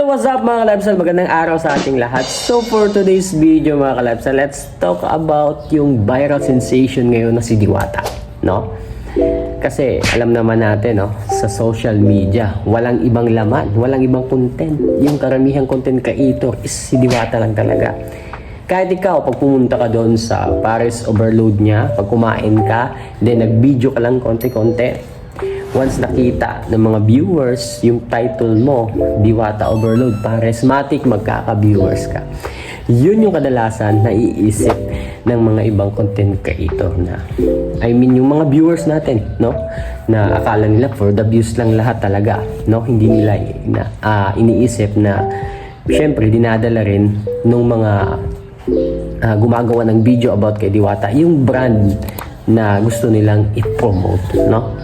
what's up mga kalabsal? Magandang araw sa ating lahat. So for today's video mga kalabsal, let's talk about yung viral sensation ngayon na si Diwata, no? Kasi alam naman natin, no, sa social media, walang ibang laman, walang ibang content. Yung karamihang content creator is si Diwata lang talaga. Kahit ikaw, pag pumunta ka doon sa Paris Overload niya, pag kumain ka, then nag-video ka lang konti-konti, once nakita ng mga viewers yung title mo, Diwata Overload, charismatic, magkaka-viewers ka. Yun yung kadalasan na iisip ng mga ibang content creator na, I mean, yung mga viewers natin, no? Na akala nila for the views lang lahat talaga, no? Hindi nila iniisip na, syempre, dinadala rin ng mga gumagawa ng video about kay Diwata, yung brand na gusto nilang i-promote, no?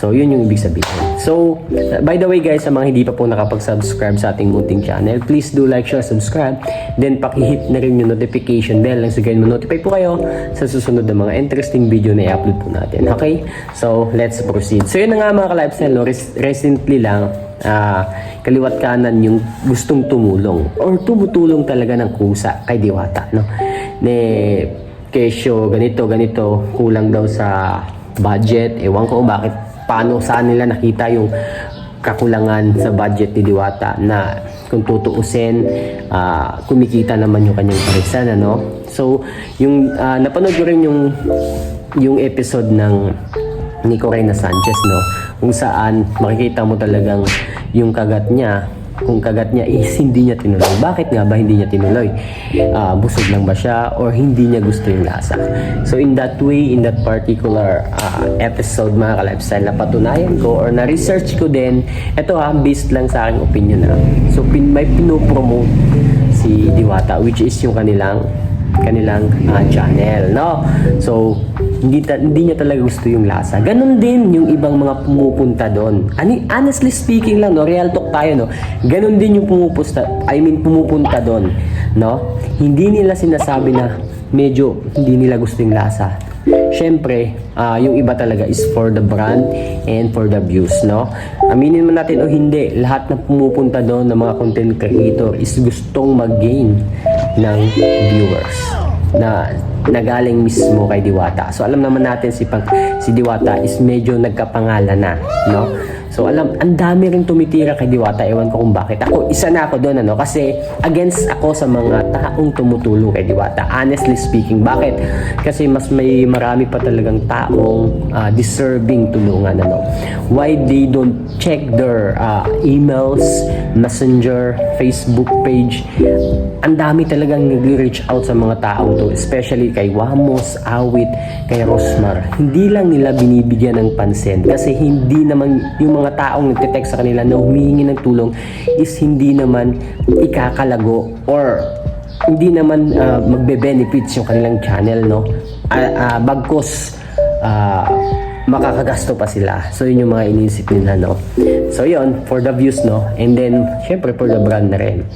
So, yun yung ibig sabihin. So, by the way guys, sa mga hindi pa po nakapag-subscribe sa ating munting channel, please do like, share, subscribe. Then, pakihit na rin yung notification bell nang sagayon ma-notify po kayo sa susunod na mga interesting video na i-upload po natin. Okay? So, let's proceed. So, yun na nga mga ka-lifestyle, no? Recently lang, kaliwat kanan yung gustong tumulong or tumutulong talaga ng kusa kay Diwata, no? Kesyo, ganito, kulang daw sa budget. Ewan ko bakit saan nila nakita yung kakulangan sa budget ni Diwata na kung tutuusin, kumikita naman yung kanyang parisan, ano? So, yung napanood ko rin yung episode ng ni Corina Sanchez, no? Kung saan makikita mo talagang yung kagat niya, kung kagat niya is hindi niya tinuloy. Bakit nga ba hindi niya tinuloy? Busog lang ba siya or hindi niya gusto yung lasa? So in that way, in that particular episode mga ka-lifestyle, napatunayan ko or na-research ko din, ito based lang sa aking opinion na. So may pinopromote si Diwata, which is yung kanilang channel, no? So hindi niya talaga gusto yung lasa. Ganon din yung ibang mga pumupunta doon. Honestly speaking lang, no, real talk tayo, no. Ganon din yung pumupunta doon, no. Hindi nila sinasabi na medyo hindi nila gusto yung lasa. Syempre, yung iba talaga is for the brand and for the views, no. Aminin man natin o hindi, lahat na pumupunta doon ng mga content creator is gustong mag-gain ng viewers na nagaling mismo kay Diwata. So alam naman natin si Diwata is medyo nagkapangalan na, no? So ang dami rin tumitira kay Diwata, ewan ko kung bakit. Ako, isa na ako doon, ano? Kasi against ako sa mga taong tumutulong kay Diwata. Honestly speaking, bakit? Kasi marami pa talagang taong deserving tulungan, ano? Why they don't check their emails, messenger, Facebook page? Ang dami talagang nag-reach out sa mga taong to, especially kay Wamos, Awit, kay Rosmar. Hindi lang nila binibigyan ng pansin kasi hindi naman yung mga taong nagte-text sa kanila na humihingi ng tulong is hindi naman ikakalago or hindi naman magbe-benefits yung kanilang channel, no? Bagkus makakagasto pa sila. So yun yung mga iniisip nila, no? So yun, for the views, no? And then syempre for the brand na rin.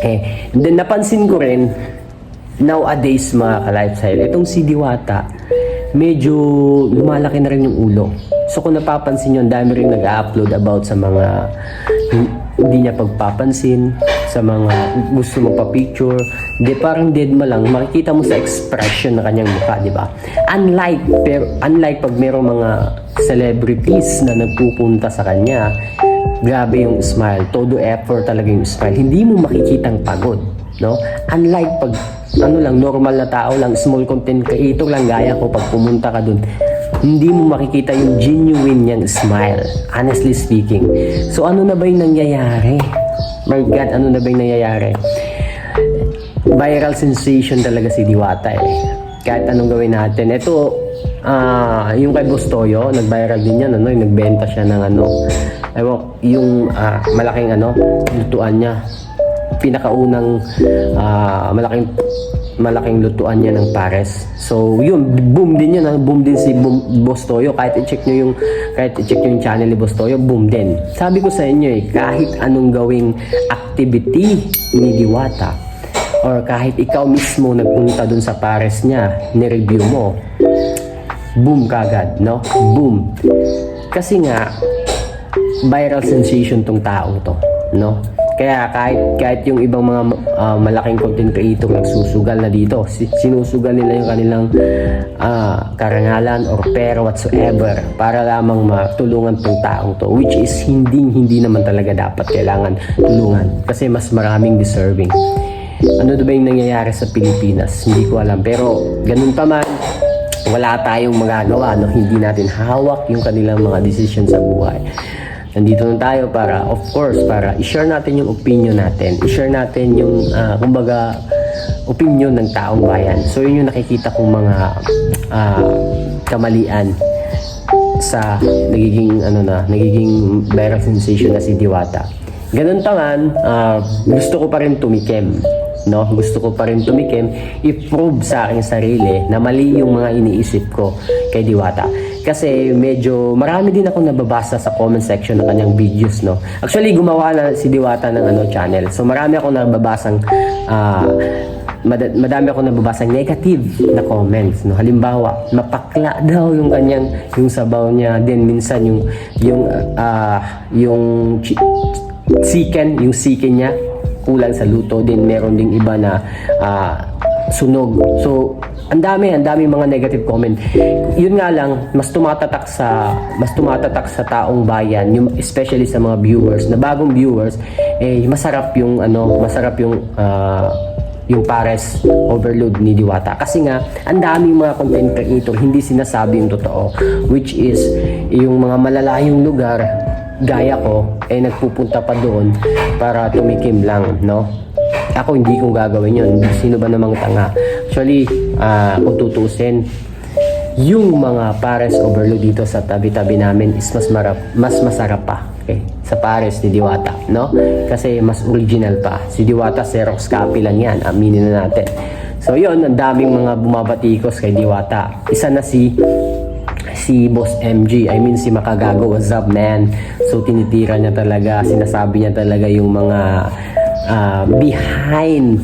And then napansin ko rin nowadays mga ka-lifestyle, itong si Diwata medyo lumalaki na rin yung ulo. So kung napapansin nyo, ang dami rin nag-upload about sa mga hindi niya pagpapansin, sa mga gusto magpa-picture. Parang dead ma lang, makikita mo sa expression na kanyang mukha, di ba? Unlike pag merong mga celebrities na nagpupunta sa kanya, grabe yung smile, todo effort talaga yung smile. Hindi mo makikitang pagod, no? Unlike pag normal na tao lang, small content creator lang gaya ko, pag pumunta ka dun, hindi mo makikita yung genuine niyang smile, honestly speaking. So ano na ba yung nangyayari? My God, ano na ba yung nangyayari? Viral sensation talaga si Diwata, kahit anong gawin natin. Ito, yung kay Bustoyo, nag-viral din yan, yung nagbenta siya ng yung malaking lutuan niya. Pinakaunang malaking lutuan niya ng pares. So yun, boom din yan, boom din si Bustoyo. Kahit i-check nyo yung channel ni Bustoyo, boom din. Sabi ko sa inyo kahit anong gawing activity ni Diwata or kahit ikaw mismo nagpunta dun sa pares niya, ni-review mo, boom kagad, no? Boom. Kasi nga viral sensation tong taong to, no? Kaya kahit yung ibang mga malaking content creator nagsusugal na dito, sinusugal nila yung kanilang karangalan or pera whatsoever para lamang matulungan tong taong to, which is hindi naman talaga dapat kailangan tulungan kasi mas maraming deserving. Ano ba yung nangyayari sa Pilipinas? Hindi ko alam, pero ganun pa man, wala tayong magagawa, no? Hindi natin hawak yung kanilang mga decision sa buhay. Nandito na tayo para, of course, para i-share natin yung opinion natin. I-share natin yung, kumbaga, opinion ng taong bayan. So, yun yung nakikita kong mga kamalian sa nagiging viral sensation na si Diwata. Ganun pa man, gusto ko pa rin tumikim. No? Gusto ko pa rin tumikim, i-prove sa aking sarili na mali yung mga iniisip ko kay Diwata. Kasi medyo marami din ako nababasa sa comment section ng kanyang videos, no. Actually gumawa na si Diwata ng channel. So marami ako nababasang madami ako nababasang negative na comments, no. Halimbawa, mapakla daw yung yung sabaw niya, din minsan yung chicken niya kulang sa luto, din meron ding iba na sunog. So ang dami mga negative comment. Yun nga lang, mas tumatatak sa taong bayan, yung especially sa mga viewers, na bagong viewers, masarap yung Pares Overload ni Diwata. Kasi nga, ang daming mga content creator hindi sinasabi yung totoo, which is yung mga malalayong lugar gaya ko nagpupunta pa doon para tumikim lang, no? Ako hindi kong gagawin yun. Sino ba namang tanga? Actually, kung tutusin, yung mga Pares Overload dito sa tabi-tabi namin is mas masarap pa, okay, sa Pares ni Diwata, no? Kasi mas original pa. Si Diwata, Xerox copy lang yan. Aminin na natin. So yun, ang daming mga bumabatikos kay Diwata. Isa na si Boss MG, I mean si Makagago. What's up, man? So tinitira niya talaga, sinasabi niya talaga yung mga behind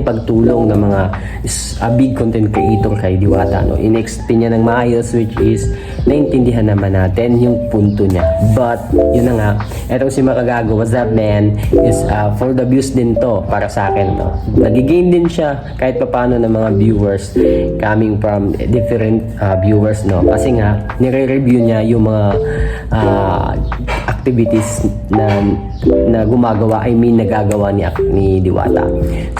pagtulong ng mga big content creator kay Diwata, no? In-explain niya ng maayos, which is naintindihan naman natin yung punto niya. But yun na nga, etong si Makagago, what's up, man, is for the views din to, para sa akin to. Nagigain din siya kahit paano ng mga viewers coming from different viewers, no? Kasi nga nire-review niya yung mga activities na gumagawa, nagagawa ni Diwata.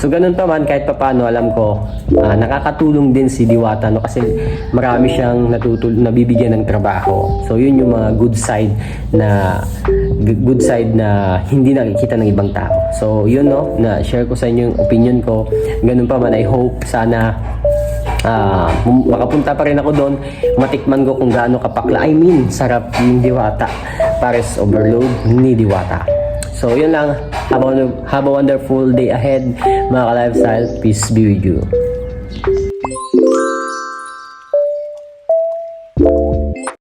So ganun pa man, kahit paano alam ko nakakatulong din si Diwata, no, kasi marami siyang nabibigyan ng trabaho. So yun yung mga good side na hindi nakikita ng ibang tao. So yun, no, na share ko sa inyo yung opinion ko. Ganun pa man, I hope sana makapunta pa rin ako doon, matikman ko kung gaano kapakla, sarap yung Diwata, Pares Overload ni Diwata. So yun lang, have a wonderful day ahead, mga ka-lifestyle. Peace be with you.